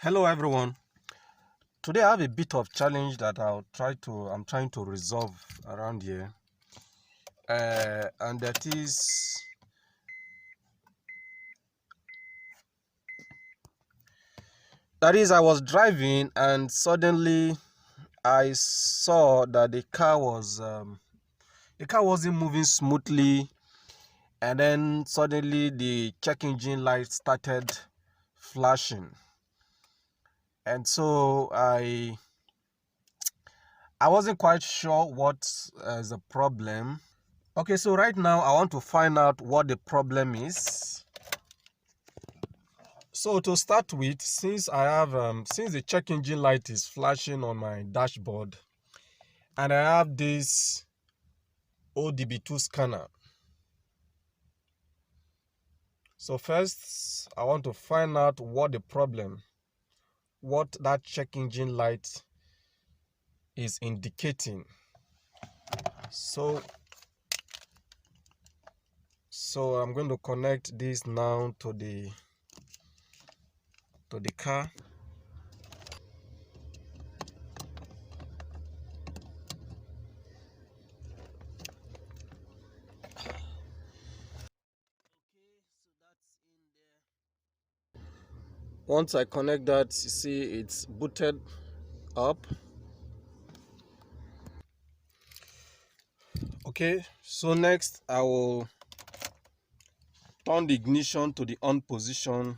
Hello everyone. Today I have a bit of challenge that I'm trying to resolve around here. And that is I was driving and suddenly I saw that the car wasn't moving smoothly, and then suddenly the check engine light started flashing. And so I wasn't quite sure what is the problem. Okay, so right now I want to find out what the problem is. So to start with, since the check engine light is flashing on my dashboard and I have this ODB2 scanner. So first I want to find out what that check engine light is indicating. So I'm going to connect this now to the car. Once I connect that, you see it's booted up. Okay, so next I will turn the ignition to the on position.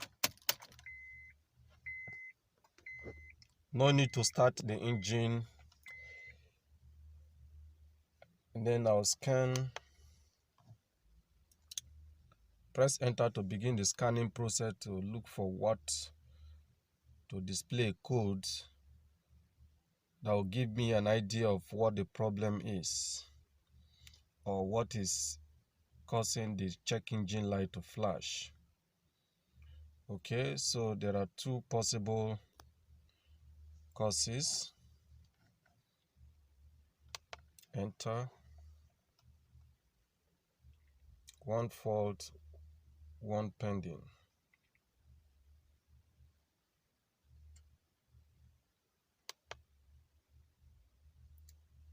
No need to start the engine. And then I'll press enter to begin the scanning process to look for to display a code that will give me an idea of what the problem is or what is causing the check engine light to flash. Okay, so there are two possible causes. Enter. One fault, one pending.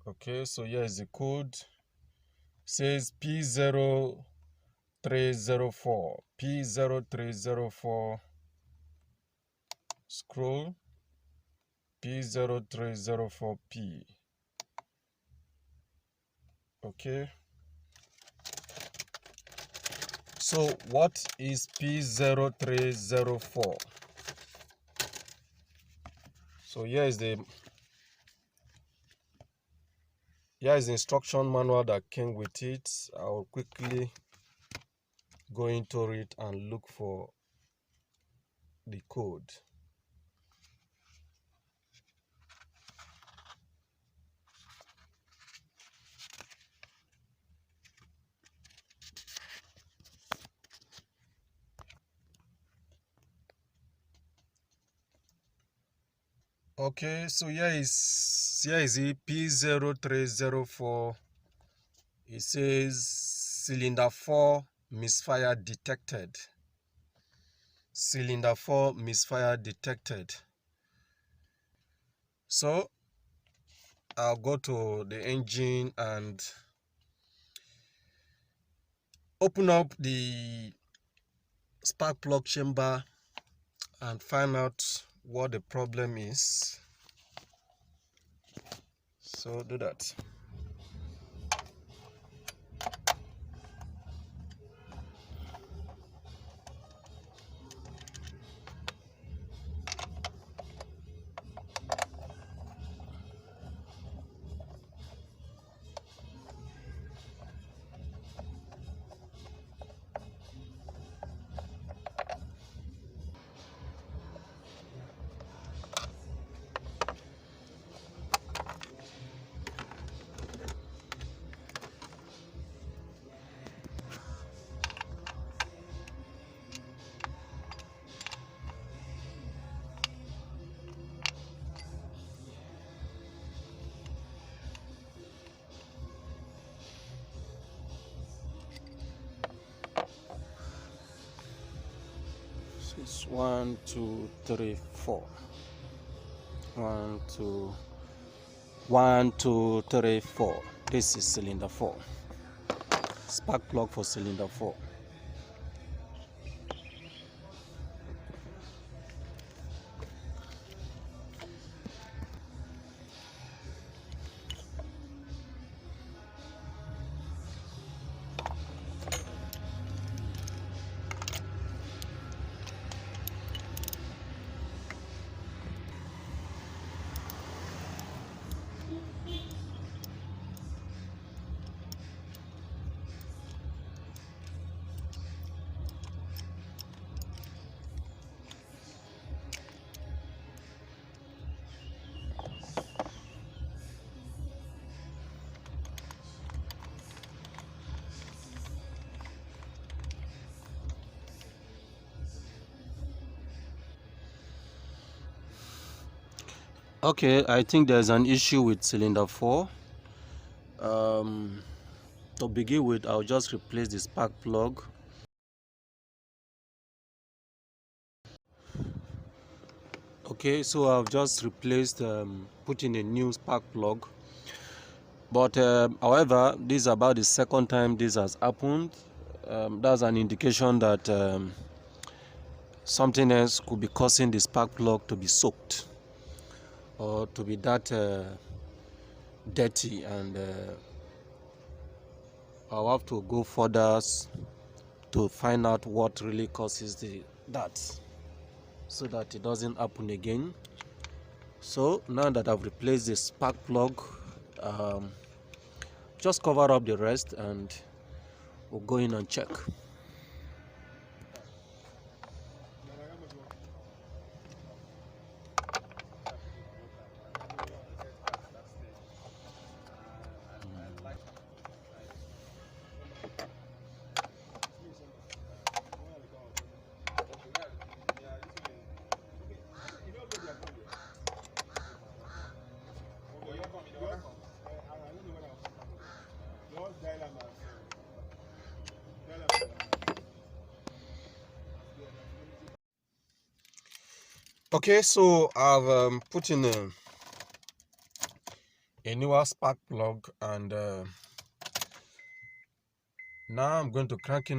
Okay, so here is the code. It says P0304 scroll P0304P. Okay, so what is P0304? So here is the instruction manual that came with it. I'll quickly go into it and look for the code. Okay, so here is the P0304. It says cylinder 4 misfire detected. Cylinder 4 misfire detected. So I'll go to the engine and open up the spark plug chamber and find out what the problem is. So do that. is 1 2 3 4. 1 2 1 2 3 4. This is cylinder 4. Spark plug for cylinder 4. Okay, I think there's an issue with cylinder 4. To begin with, I'll just replace the spark plug. Okay, so I've just replaced, put in a new spark plug. But however, this is about the second time this has happened. That's an indication that something else could be causing the spark plug to be soaked or to be that dirty, and I'll have to go further to find out what really causes that, so that it doesn't happen again. So now that I've replaced the spark plug, just cover up the rest and we'll go in and check. Okay, so I've put in a newer spark plug, and now I'm going to crank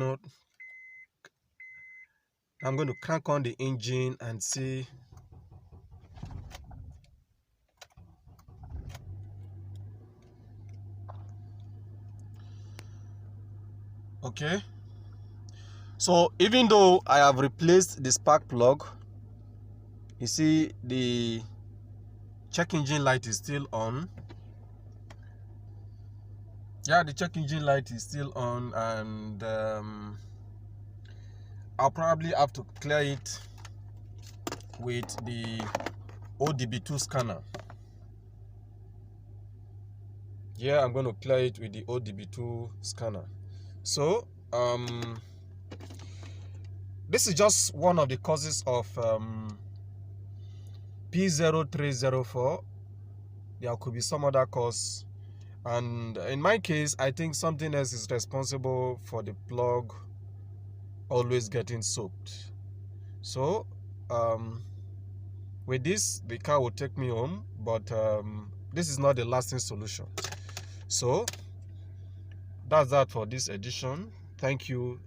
on the engine and see. Okay, so even though I have replaced the spark plug, you see the check engine light is still on. Yeah, the check engine light is still on, and I'll probably have to clear it with the ODB2 scanner. Yeah, I'm going to clear it with the ODB2 scanner. So this is just one of the causes of P0304. There could be some other cause, and in my case, I think something else is responsible for the plug always getting soaked. So with this, the car will take me home, but this is not the lasting solution. So that's that for this edition. Thank you.